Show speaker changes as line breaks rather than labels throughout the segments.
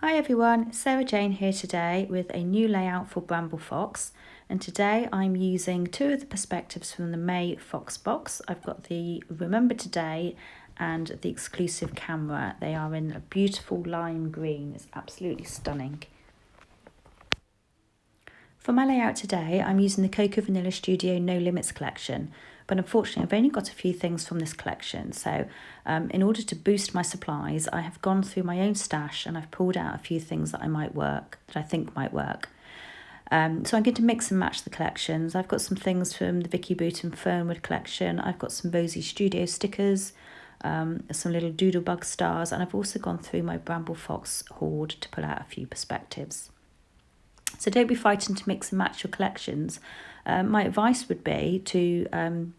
Hi everyone, Sarah Jane here today with a new layout for Bramble Fox, and today I'm using two of the perspectives from the May Fox box. I've got the Remember Today and the exclusive camera. They are in a beautiful lime green, it's absolutely stunning. For my layout today, I'm using the Cocoa Vanilla Studio No Limits collection, but unfortunately I've only got a few things from this collection, so in order to boost my supplies, I have gone through my own stash and I've pulled out a few things that I think might work. So I'm going to mix and match the collections. I've got some things from the Vicky Boughton Fernwood collection, I've got some Rosie Studio stickers, some little doodlebug stars, and I've also gone through my Bramble Fox hoard to pull out a few perspectives. So don't be frightened to mix and match your collections. My advice would be to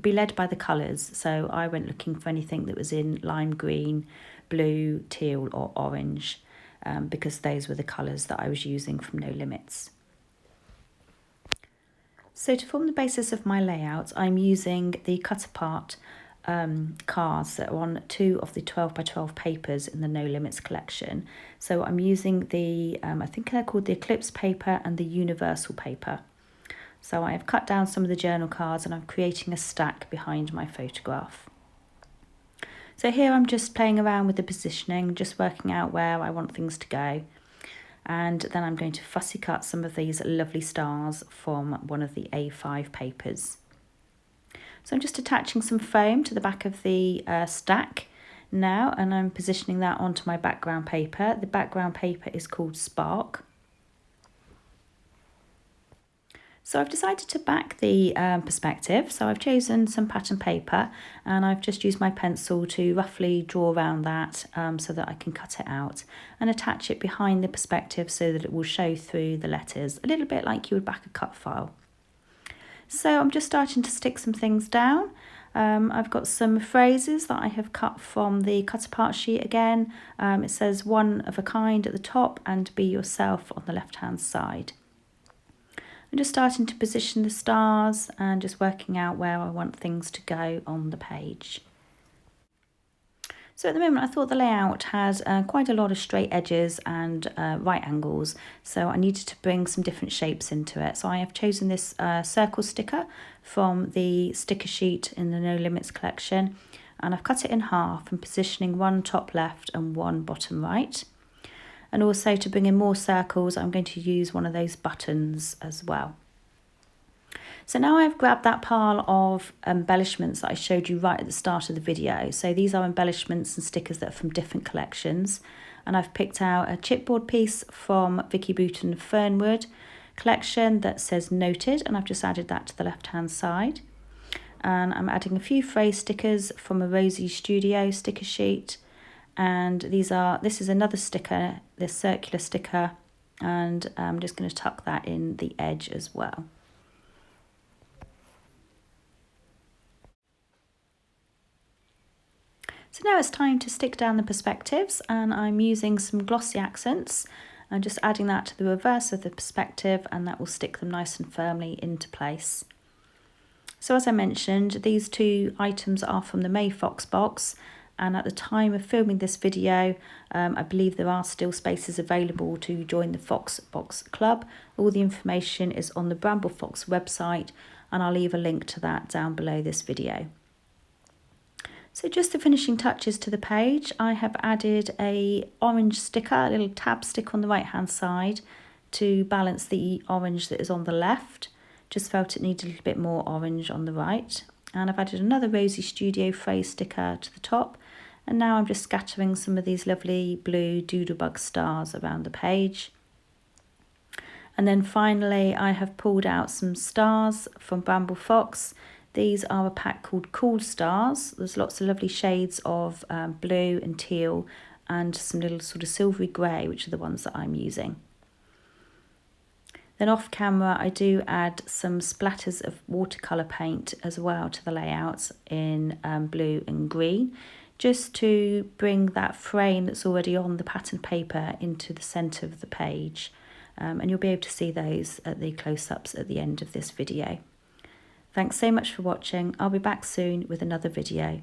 be led by the colours. So I went looking for anything that was in lime green, blue, teal or orange, because those were the colours that I was using from No Limits. So to form the basis of my layout, I'm using the cut apart cards that are on two of the 12 by 12 papers in the No Limits collection. So I'm using the, I think they're called the Eclipse paper and the Universal paper. So I have cut down some of the journal cards and I'm creating a stack behind my photograph. So here I'm just playing around with the positioning, just working out where I want things to go. And then I'm going to fussy cut some of these lovely stars from one of the A5 papers. So I'm just attaching some foam to the back of the stack now, and I'm positioning that onto my background paper. The background paper is called Spark. So I've decided to back the perspective, so I've chosen some pattern paper and I've just used my pencil to roughly draw around that so that I can cut it out and attach it behind the perspective so that it will show through the letters, a little bit like you would back a cut file. So I'm just starting to stick some things down. I've got some phrases that I have cut from the cut apart sheet again. It says one of a kind at the top and be yourself on the left hand side. I'm just starting to position the stars and just working out where I want things to go on the page. So at the moment I thought the layout had quite a lot of straight edges and right angles, so I needed to bring some different shapes into it. So I have chosen this circle sticker from the sticker sheet in the No Limits collection, and I've cut it in half and positioning one top left and one bottom right. And also to bring in more circles, I'm going to use one of those buttons as well. So now I've grabbed that pile of embellishments that I showed you right at the start of the video. So these are embellishments and stickers that are from different collections. And I've picked out a chipboard piece from Vicky Boughton Fernwood collection that says Noted, and I've just added that to the left-hand side. And I'm adding a few phrase stickers from a Rosie Studio sticker sheet. And this is another sticker, this circular sticker, and I'm just going to tuck that in the edge as well. So now it's time to stick down the perspectives, and I'm using some glossy accents and just adding that to the reverse of the perspective, and that will stick them nice and firmly into place. So as I mentioned, these two items are from the May Fox box, and at the time of filming this video, I believe there are still spaces available to join the Fox Box Club. All the information is on the Bramble Fox website, and I'll leave a link to that down below this video. So just the finishing touches to the page, I have added a orange sticker, a little tab stick on the right hand side to balance the orange that is on the left. Just felt it needed a little bit more orange on the right. And I've added another Rosie Studio phrase sticker to the top. And now I'm just scattering some of these lovely blue doodlebug stars around the page. And then finally, I have pulled out some stars from Bramble Fox. These are a pack called Cool Stars. There's lots of lovely shades of blue and teal and some little sort of silvery grey, which are the ones that I'm using. Then off camera, I do add some splatters of watercolour paint as well to the layout in blue and green, just to bring that frame that's already on the pattern paper into the centre of the page. And you'll be able to see those at the close-ups at the end of this video. Thanks so much for watching. I'll be back soon with another video.